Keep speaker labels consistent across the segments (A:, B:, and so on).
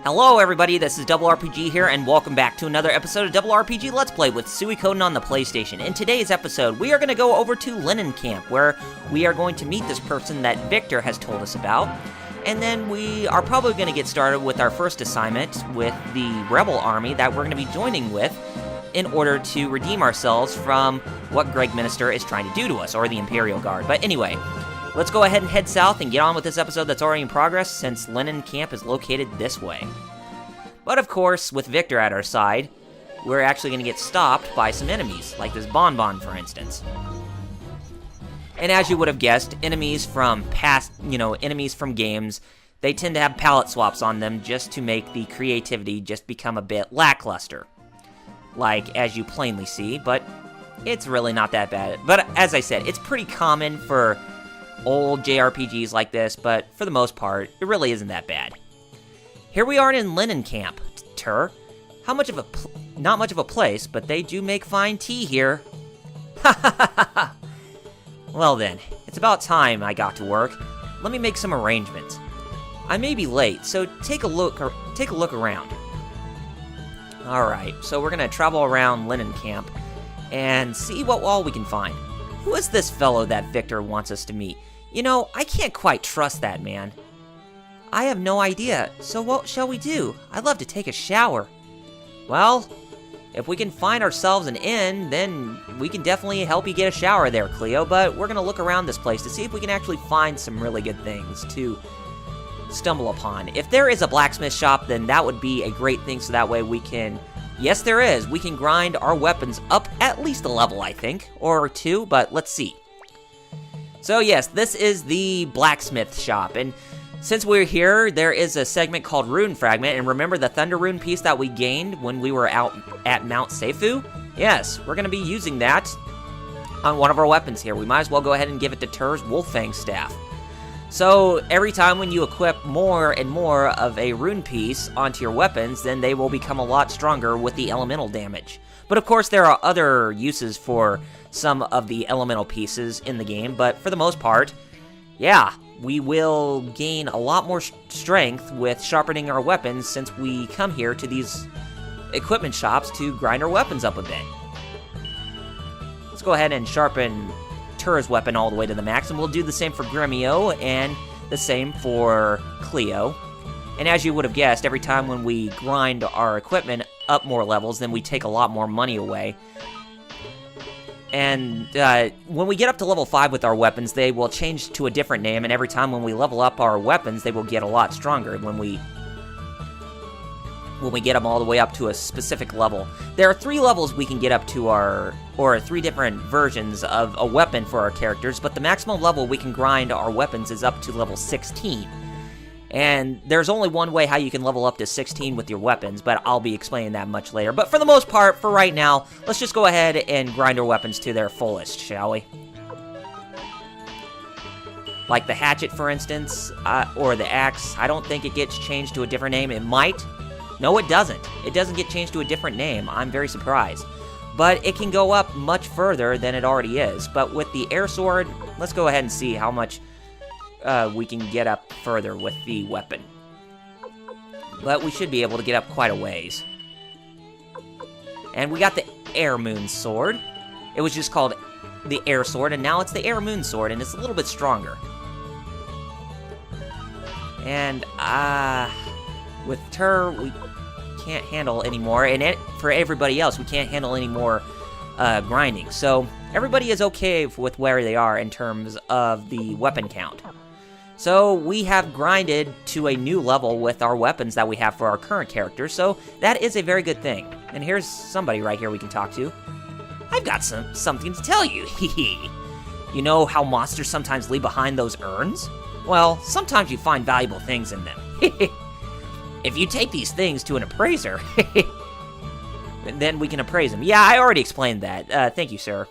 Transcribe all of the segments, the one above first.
A: Hello everybody, this is RRPG here, and welcome back to another episode of RRPG Let's Play with Suikoden on the PlayStation. In today's episode, we are going to go over to Linen Camp, where we are going to meet this person that Victor has told us about. And then we are probably going to get started with our first assignment with the Rebel Army that we're going to be joining with in order to redeem ourselves from what Greg Minister is trying to do to us, or the Imperial Guard. But anyway, let's go ahead and head south and get on with this episode that's already in progress, since Linen Camp is located this way. But of course, with Victor at our side, we're actually going to get stopped by some enemies, like this Bonbon, for instance. And as you would have guessed, enemies from enemies from games, they tend to have palette swaps on them just to make the creativity just become a bit lackluster. Like, as you plainly see, but it's really not that bad. But as I said, it's pretty common for old JRPGs like this, but for the most part, it really isn't that bad. Here we are in Linen Camp, Not much of a place, but they do make fine tea here. Ha ha ha ha! Well then, it's about time I got to work. Let me make some arrangements. I may be late, so take a look around. Alright, so we're gonna travel around Linen Camp and see what all we can find. Who is this fellow that Victor wants us to meet? You know, I can't quite trust that man. I have no idea, so what shall we do? I'd love to take a shower. Well, if we can find ourselves an inn, then we can definitely help you get a shower there, Cleo, but we're going to look around this place to see if we can actually find some really good things to stumble upon. If there is a blacksmith shop, then that would be a great thing, so that way we can... Yes, there is. We can grind our weapons up at least a level, I think, or two, but let's see. So yes, this is the blacksmith shop, and since we're here, there is a segment called Rune Fragment, and remember the Thunder Rune piece that we gained when we were out at Mount Seifu? Yes, we're going to be using that on one of our weapons here. We might as well go ahead and give it to Tur's Wolffang Staff. So, every time when you equip more and more of a rune piece onto your weapons, then they will become a lot stronger with the elemental damage. But of course, there are other uses for some of the elemental pieces in the game, but for the most part, yeah, we will gain a lot more strength with sharpening our weapons since we come here to these equipment shops to grind our weapons up a bit. Let's go ahead and sharpen Tur's weapon all the way to the max, and we'll do the same for Gremio and the same for Cleo. And as you would have guessed, every time when we grind our equipment up more levels, then we take a lot more money away. And when we get up to level 5 with our weapons, they will change to a different name, and every time when we level up our weapons, they will get a lot stronger when we get them all the way up to a specific level. There are 3 levels we can get up to or 3 different versions of a weapon for our characters, but the maximum level we can grind our weapons is up to level 16. And there's only one way how you can level up to 16 with your weapons, but I'll be explaining that much later. But for the most part, for right now, let's just go ahead and grind our weapons to their fullest, shall we? Like the hatchet, for instance, or the axe. I don't think it gets changed to a different name. It might. No, it doesn't. It doesn't get changed to a different name. I'm very surprised. But it can go up much further than it already is. But with the air sword, let's go ahead and see how much we can get up further with the weapon. But we should be able to get up quite a ways. And we got the Air Moon Sword. It was just called the Air Sword, and now it's the Air Moon Sword, and it's a little bit stronger. And, with Tur, we can't handle anymore, and for everybody else, we can't handle any more grinding. So, everybody is okay with where they are in terms of the weapon count. So, we have grinded to a new level with our weapons that we have for our current characters, so that is a very good thing. And here's somebody right here we can talk to. I've got something to tell you, hehe. You know how monsters sometimes leave behind those urns? Well, sometimes you find valuable things in them. If you take these things to an appraiser, then we can appraise them. Yeah, I already explained that. Thank you, sir.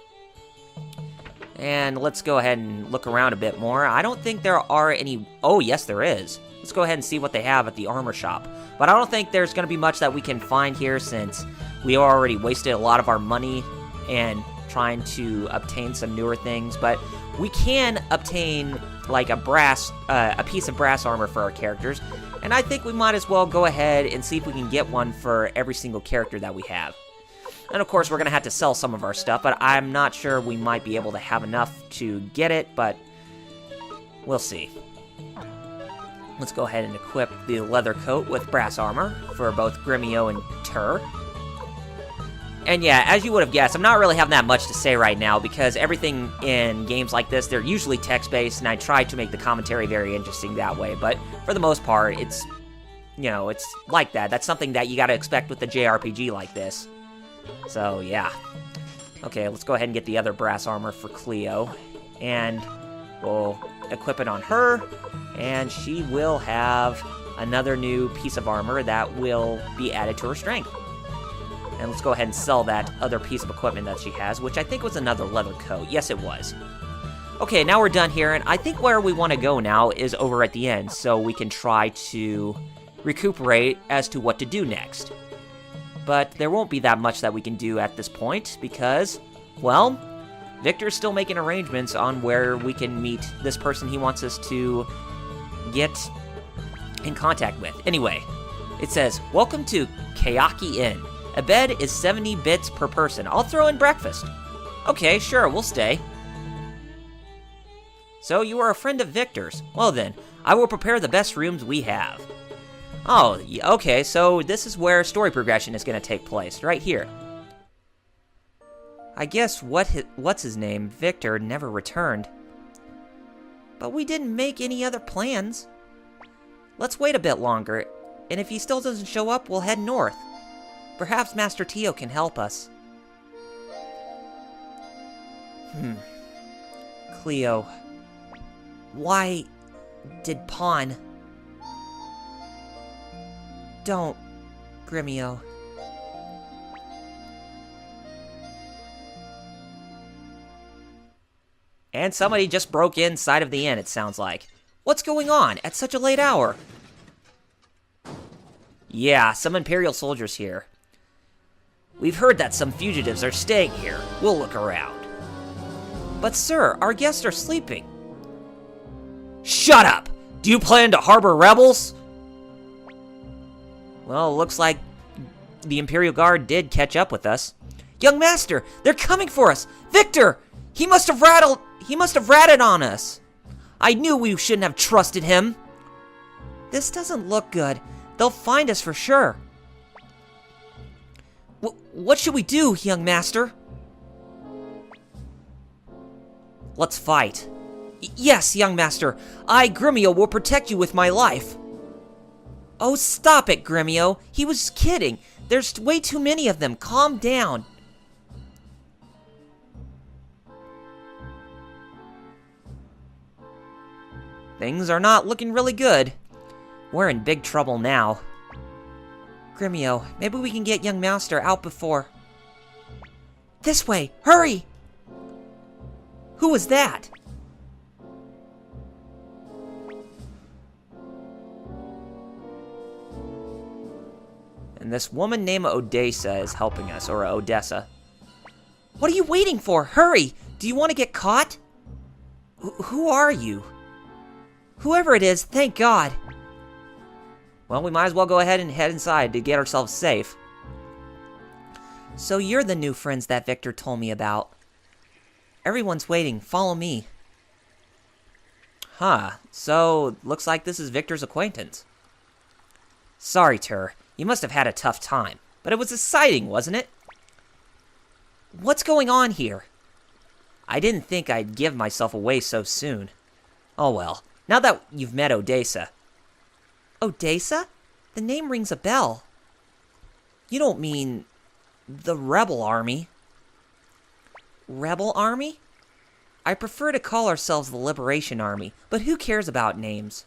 A: And let's go ahead and look around a bit more. I don't think there are any... Oh, yes, there is. Let's go ahead and see what they have at the armor shop. But I don't think there's going to be much that we can find here, since we already wasted a lot of our money and trying to obtain some newer things. But we can obtain like a piece of brass armor for our characters. And I think we might as well go ahead and see if we can get one for every single character that we have. And of course, we're going to have to sell some of our stuff, but I'm not sure we might be able to have enough to get it, but we'll see. Let's go ahead and equip the leather coat with brass armor for both Gremio and Tur. And yeah, as you would have guessed, I'm not really having that much to say right now because everything in games like this, they're usually text-based, and I try to make the commentary very interesting that way, but for the most part, it's, you know, it's like that. That's something that you gotta expect with a JRPG like this. So, yeah. Okay, let's go ahead and get the other brass armor for Cleo, and we'll equip it on her, and she will have another new piece of armor that will be added to her strength. And let's go ahead and sell that other piece of equipment that she has, which I think was another leather coat. Yes, it was. Okay, now we're done here, and I think where we want to go now is over at the end, so we can try to recuperate as to what to do next. But there won't be that much that we can do at this point, because, well, Victor's still making arrangements on where we can meet this person he wants us to get in contact with. Anyway, it says, "Welcome to Kayaki Inn. A bed is 70 bits per person. I'll throw in breakfast." Okay, sure, we'll stay. So, you are a friend of Victor's. Well then, I will prepare the best rooms we have. Oh, okay, so this is where story progression is going to take place, right here. I guess what's his name, Victor, never returned. But we didn't make any other plans. Let's wait a bit longer, and if he still doesn't show up, we'll head north. Perhaps Master Tio can help us. Cleo. Why did Pawn... Don't, Gremio. And somebody just broke inside of the inn, it sounds like. What's going on at such a late hour? Yeah, some Imperial soldiers here. We've heard that some fugitives are staying here. We'll look around. But sir, our guests are sleeping. Shut up! Do you plan to harbor rebels? Well, looks like the Imperial Guard did catch up with us. Young Master, they're coming for us! Victor! He must have ratted on us! I knew we shouldn't have trusted him! This doesn't look good. They'll find us for sure. What should we do, young master? Let's fight. Yes, young master. I, Gremio, will protect you with my life. Oh, stop it, Gremio. He was kidding. There's way too many of them. Calm down. Things are not looking really good. We're in big trouble now. Gremio, maybe we can get young master out before... This way! Hurry! Who was that? And this woman named Odessa is helping us, or Odessa. What are you waiting for? Hurry! Do you want to get caught? Who are you? Whoever it is, thank God. Well, we might as well go ahead and head inside to get ourselves safe. So you're the new friends that Victor told me about. Everyone's waiting. Follow me. Huh. So, looks like this is Victor's acquaintance. Sorry, Tur. You must have had a tough time. But it was exciting, wasn't it? What's going on here? I didn't think I'd give myself away so soon. Oh well. Now that you've met Odessa... Odessa? The name rings a bell. You don't mean... the Rebel Army? Rebel Army? I prefer to call ourselves the Liberation Army, but who cares about names?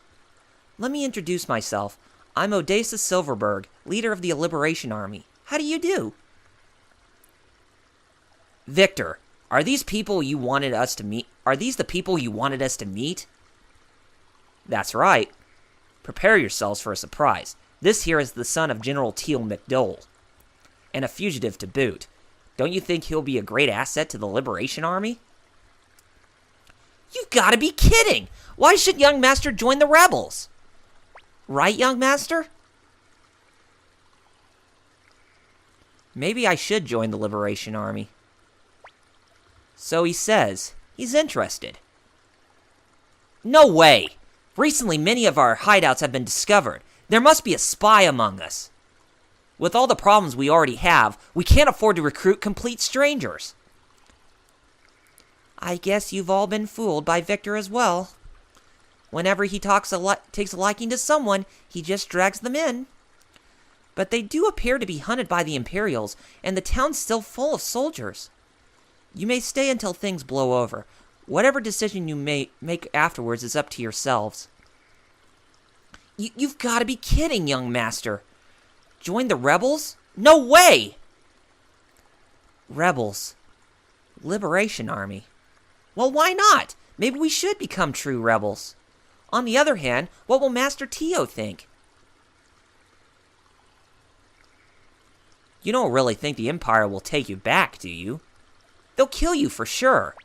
A: Let me introduce myself. I'm Odessa Silverberg, leader of the Liberation Army. How do you do? Victor, are these people you wanted us to meet? Are these the people you wanted us to meet? That's right. Prepare yourselves for a surprise. This here is the son of General Teal McDole, and a fugitive to boot. Don't you think he'll be a great asset to the Liberation Army? You've got to be kidding! Why should young master join the rebels? Right, young master? Maybe I should join the Liberation Army. So he says. He's interested. No way! Recently, many of our hideouts have been discovered. There must be a spy among us. With all the problems we already have, we can't afford to recruit complete strangers. I guess you've all been fooled by Victor as well. Whenever he takes a liking to someone, he just drags them in. But they do appear to be hunted by the Imperials, and the town's still full of soldiers. You may stay until things blow over. Whatever decision you may make afterwards is up to yourselves. You've got to be kidding, young master. Join the rebels? No way! Rebels. Liberation Army. Well, why not? Maybe we should become true rebels. On the other hand, what will Master Tio think? You don't really think the Empire will take you back, do you? They'll kill you for sure.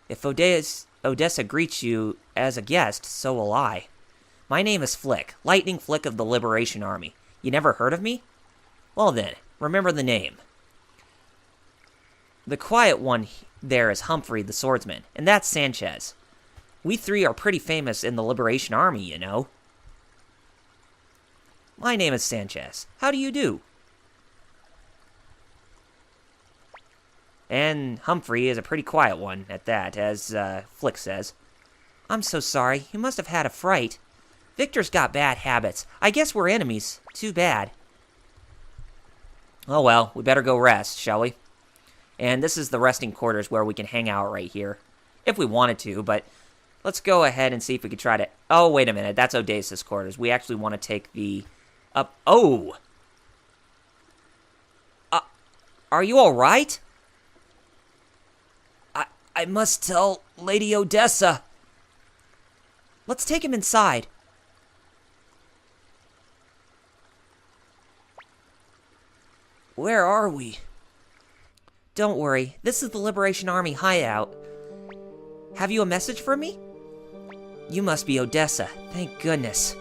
A: If Odessa greets you as a guest, so will I. My name is Flick, Lightning Flick of the Liberation Army. You never heard of me? Well then, remember the name. The quiet one there is Humphrey the swordsman, and that's Sanchez. We three are pretty famous in the Liberation Army, you know. My name is Sanchez. How do you do? And Humphrey is a pretty quiet one at that, as Flick says. I'm so sorry. You must have had a fright. Victor's got bad habits. I guess we're enemies. Too bad. Oh well, we better go rest, shall we? And this is the resting quarters where we can hang out right here. If we wanted to, but let's go ahead and see if we can try to... Oh, wait a minute. That's Odessa's quarters. We actually want to take the... up... Oh! Are you alright? I must tell Lady Odessa. Let's take him inside. Where are we? Don't worry, this is the Liberation Army hideout. Have you a message for me? You must be Odessa, thank goodness.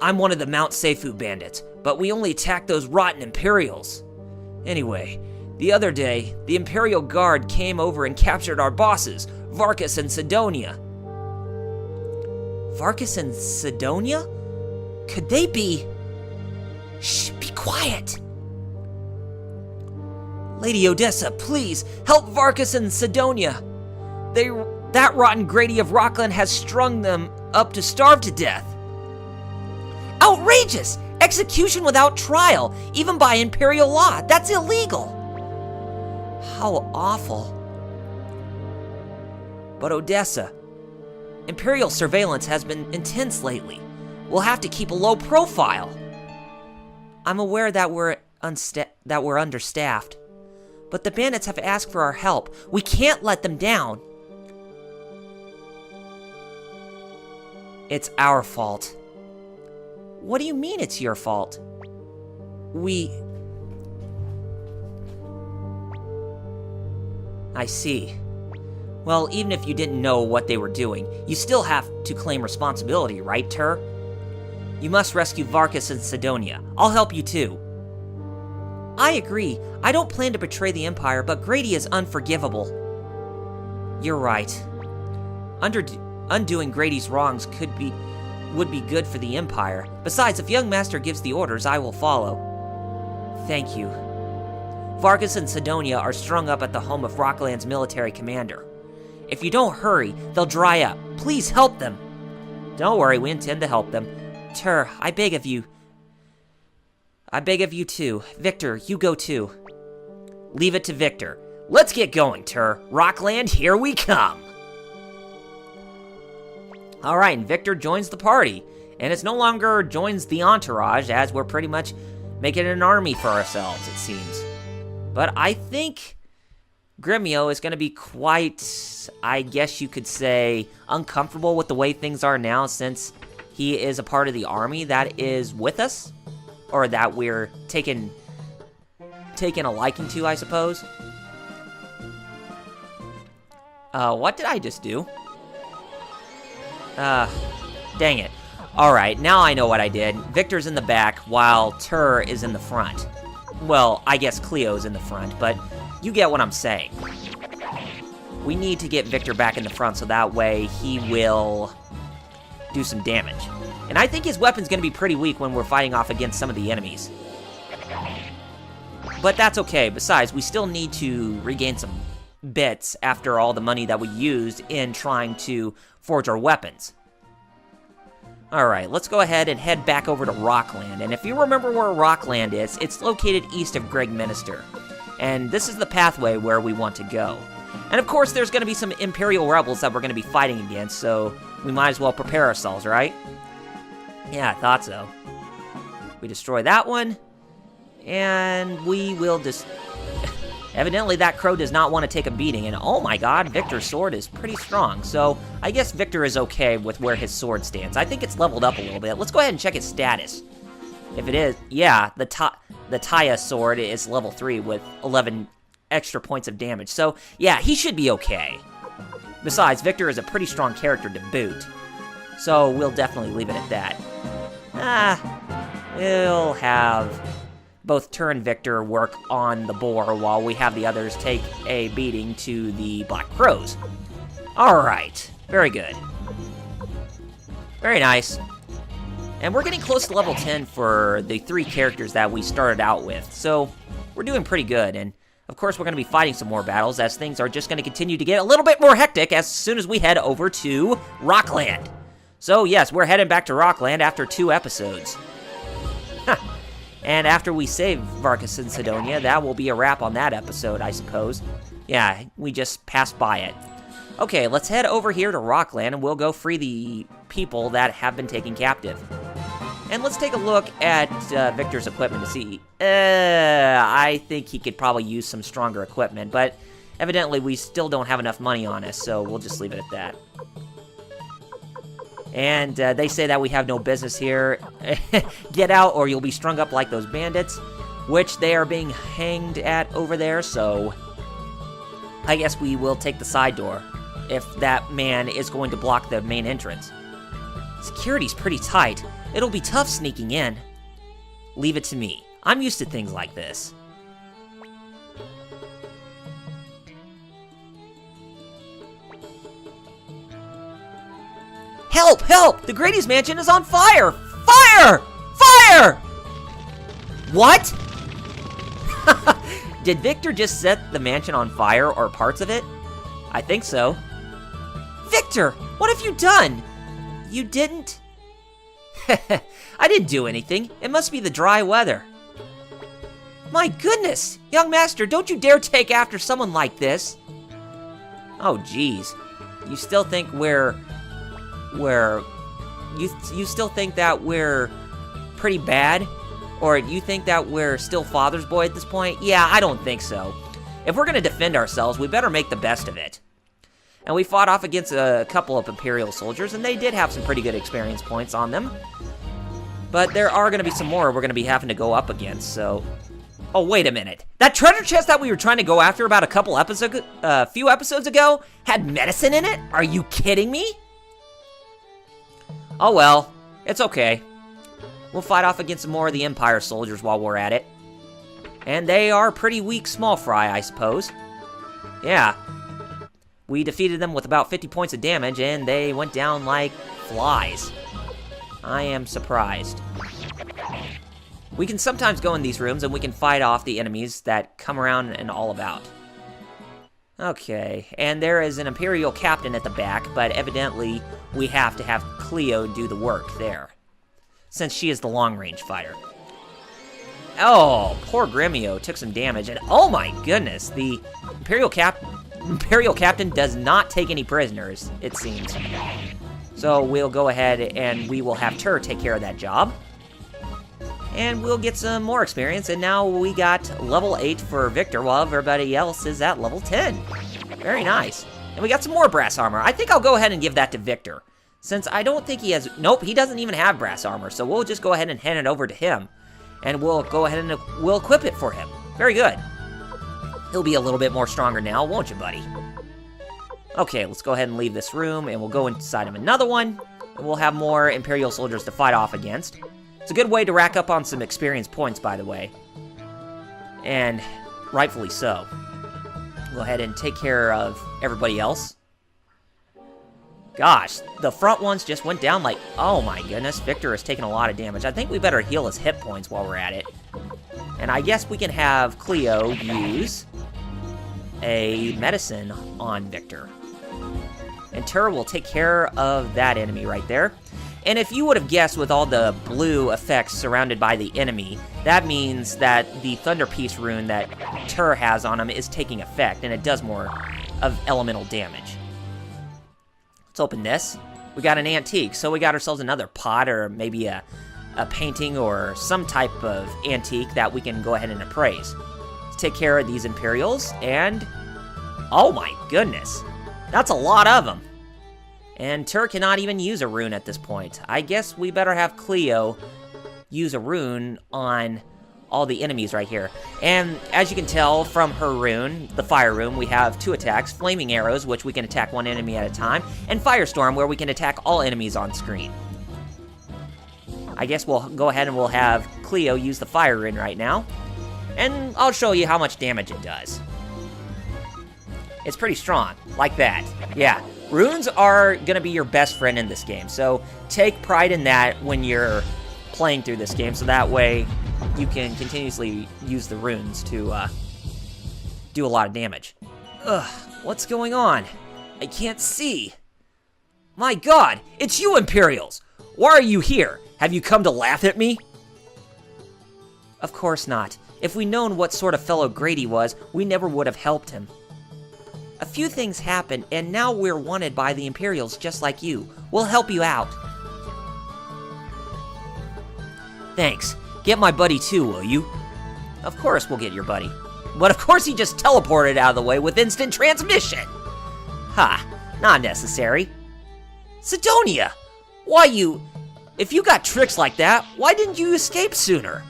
A: I'm one of the Mount Seifu bandits, but we only attacked those rotten Imperials. Anyway, the other day, the Imperial Guard came over and captured our bosses, Varkas and Sidonia. Varkas and Sidonia? Could they be... Shh, be quiet! Lady Odessa, please, help Varkas and Sidonia. That rotten Grady of Rockland has strung them up to starve to death. Outrageous! Execution without trial, even by Imperial law. That's illegal. How awful. But Odessa, Imperial surveillance has been intense lately. We'll have to keep a low profile. I'm aware that we're understaffed, but the bandits have asked for our help. We can't let them down. It's our fault. What do you mean it's your fault? I see. Well, even if you didn't know what they were doing, you still have to claim responsibility, right, Tur? You must rescue Varkas and Sidonia. I'll help you too. I agree. I don't plan to betray the Empire, but Grady is unforgivable. You're right. Undoing Grady's wrongs would be good for the Empire. Besides, if young master gives the orders, I will follow. Thank you. Varkas and Sidonia are strung up at the home of Rockland's military commander. If you don't hurry, they'll dry up. Please help them. Don't worry, we intend to help them. Tur, I beg of you. I beg of you too. Victor, you go too. Leave it to Victor. Let's get going, Tur. Rockland, here we come. Alright, and Victor joins the party. And it's no longer joins the entourage, as we're pretty much making an army for ourselves, it seems. But I think Gremio is going to be quite, I guess you could say, uncomfortable with the way things are now, since he is a part of the army that is with us. Or that we're taking a liking to, I suppose. What did I just do? Dang it. Alright, now I know what I did. Victor's in the back, while Tur is in the front. Well, I guess Cleo's in the front, but you get what I'm saying. We need to get Victor back in the front, so that way he will do some damage. And I think his weapon's going to be pretty weak when we're fighting off against some of the enemies. But that's okay. Besides, we still need to regain some bits after all the money that we used in trying to forge our weapons. Alright, let's go ahead and head back over to Rockland. And if you remember where Rockland is, it's located east of Greg Minister. And this is the pathway where we want to go. And of course, there's going to be some Imperial rebels that we're going to be fighting against, so we might as well prepare ourselves, right? Yeah, I thought so. We destroy that one, and we will just... Evidently, that crow does not want to take a beating, and oh my god, Victor's sword is pretty strong, so I guess Victor is okay with where his sword stands. I think it's leveled up a little bit. Let's go ahead and check its status. If it is, yeah, the Taya sword is level 3 with 11 extra points of damage, so yeah, he should be okay. Besides, Victor is a pretty strong character to boot, so we'll definitely leave it at that. We'll have both Tur and Victor work on the boar while we have the others take a beating to the Black Crows. Alright, very good. Very nice. And we're getting close to level 10 for the 3 characters that we started out with, so we're doing pretty good, and of course we're going to be fighting some more battles as things are just going to continue to get a little bit more hectic as soon as we head over to Rockland. So yes, we're heading back to Rockland after 2 episodes. And after we save Varkas and Sidonia, that will be a wrap on that episode, I suppose. Yeah, we just passed by it. Okay, let's head over here to Rockland, and we'll go free the people that have been taken captive. And let's take a look at Victor's equipment to see. I think he could probably use some stronger equipment, but evidently we still don't have enough money on us, so we'll just leave it at that. And they say that we have no business here. Get out or you'll be strung up like those bandits, which they are being hanged at over there, so I guess we will take the side door if that man is going to block the main entrance. Security's pretty tight. It'll be tough sneaking in. Leave it to me. I'm used to things like this. Help! Help! The Grady's mansion is on fire! Fire! Fire! What? Did Victor just set the mansion on fire or parts of it? I think so. Victor! What have you done? You didn't? I didn't do anything. It must be the dry weather. My goodness! Young master, don't you dare take after someone like this. Oh, jeez. You still think you still think that we're pretty bad? Or you think that we're still Father's Boy at this point? Yeah, I don't think so. If we're gonna defend ourselves, we better make the best of it. And we fought off against a couple of Imperial soldiers, and they did have some pretty good experience points on them. But there are gonna be some more we're gonna be having to go up against, so... Oh, wait a minute. That treasure chest that we were trying to go after about a few episodes ago had medicine in it? Are you kidding me? Oh well, it's okay. We'll fight off against some more of the Empire soldiers while we're at it. And they are pretty weak small fry, I suppose. Yeah. We defeated them with about 50 points of damage, and they went down like flies. I am surprised. We can sometimes go in these rooms, and we can fight off the enemies that come around and all about. Okay, and there is an Imperial captain at the back, but evidently we have to have Cleo do the work there, since she is the long-range fighter. Oh, poor Gremio took some damage, and oh my goodness, the Imperial captain does not take any prisoners, it seems. So we'll go ahead and we will have Tur take care of that job. And we'll get some more experience, and now we got level 8 for Victor, while everybody else is at level 10. Very nice. And we got some more brass armor. I think I'll go ahead and give that to Victor, since I don't think he has... Nope, he doesn't even have brass armor, so we'll just go ahead and hand it over to him. And we'll go ahead and we'll equip it for him. Very good. He'll be a little bit more stronger now, won't you, buddy? Okay, let's go ahead and leave this room, and we'll go inside of another one. we'll have more Imperial soldiers to fight off against. It's a good way to rack up on some experience points, by the way. And rightfully so. Go ahead and take care of everybody else. Gosh, the front ones just went down like, oh my goodness, Victor is taking a lot of damage. I think we better heal his hit points while we're at it. And I guess we can have Cleo use a medicine on Victor. And Tur will take care of that enemy right there. And if you would have guessed with all the blue effects surrounded by the enemy, that means that the Thunder Piece rune that Tur has on him is taking effect, and it does more of elemental damage. Let's open this. We got an antique, so we got ourselves another pot or maybe a painting or some type of antique that we can go ahead and appraise. Let's take care of these Imperials, and oh my goodness, that's a lot of them. And Tur cannot even use a rune at this point. I guess we better have Cleo use a rune on all the enemies right here. And as you can tell from her rune, the fire rune, we have 2 attacks, flaming arrows, which we can attack one enemy at a time, and firestorm, where we can attack all enemies on screen. I guess we'll go ahead and we'll have Cleo use the fire rune right now, and I'll show you how much damage it does. It's pretty strong, like that. Yeah, runes are gonna be your best friend in this game, so take pride in that when you're playing through this game, so that way you can continuously use the runes to do a lot of damage. Ugh, what's going on? I can't see. My God, it's you, Imperials! Why are you here? Have you come to laugh at me? Of course not. If we'd known what sort of fellow Grady was, we never would have helped him. A few things happened, and now we're wanted by the Imperials just like you. We'll help you out. Thanks. Get my buddy too, will you? Of course we'll get your buddy. But of course he just teleported out of the way with instant transmission! Ha, not necessary. Sidonia! Why you... If you got tricks like that, why didn't you escape sooner?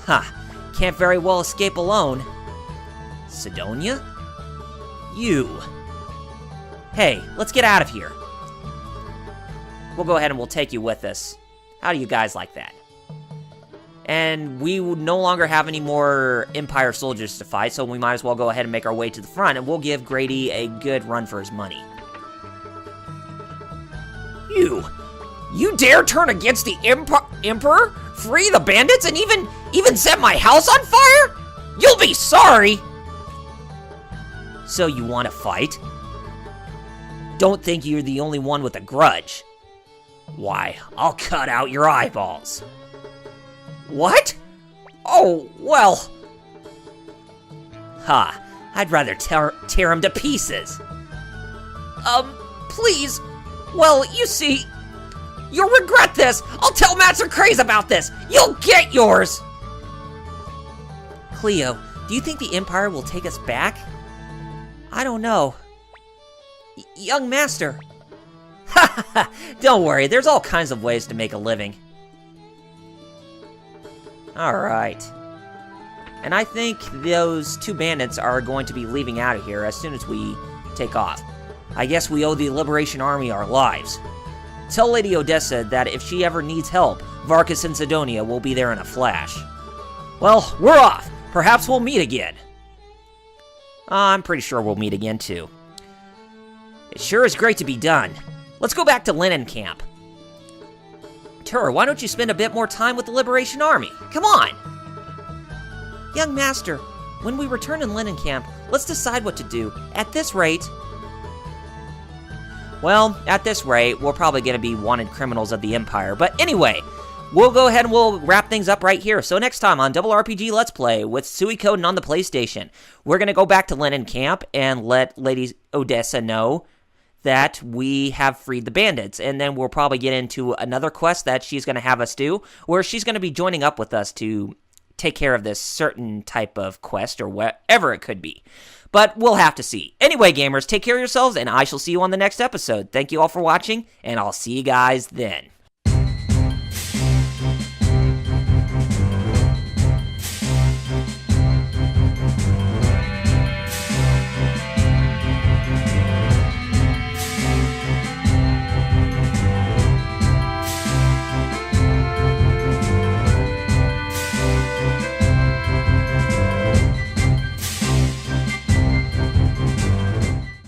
A: Ha, can't very well escape alone. Sidonia? You. Hey, let's get out of here. We'll go ahead and we'll take you with us. How do you guys like that? And we would no longer have any more Empire soldiers to fight, so we might as well go ahead and make our way to the front, and we'll give Grady a good run for his money. You dare turn against the Emperor? Free the bandits and even set my house on fire? You'll be sorry! So you want to fight? Don't think you're the only one with a grudge. Why, I'll cut out your eyeballs. What? Oh, well. Ha, I'd rather tear him to pieces. Please. Well, you see, you'll regret this. I'll tell Master Craze about this. You'll get yours. Cleo, do you think the Empire will take us back? I don't know. Young Master. Ha ha ha! Don't worry, there's all kinds of ways to make a living. Alright. And I think those 2 bandits are going to be leaving out of here as soon as we take off. I guess we owe the Liberation Army our lives. Tell Lady Odessa that if she ever needs help, Varkas and Sidonia will be there in a flash. Well, we're off. Perhaps we'll meet again. I'm pretty sure we'll meet again, too. It sure is great to be done. Let's go back to Linen Camp. Tur, why don't you spend a bit more time with the Liberation Army? Come on! Young Master, when we return in Linen Camp, let's decide what to do. At this rate... Well, at this rate, we're probably going to be wanted criminals of the Empire. But anyway, we'll go ahead and we'll wrap things up right here. So next time on Double RPG Let's Play with Suikoden on the PlayStation, we're going to go back to Linen Camp and let Lady Odessa know that we have freed the bandits. And then we'll probably get into another quest that she's going to have us do, where she's going to be joining up with us to take care of this certain type of quest or whatever it could be. But we'll have to see. Anyway, gamers, take care of yourselves, and I shall see you on the next episode. Thank you all for watching, and I'll see you guys then.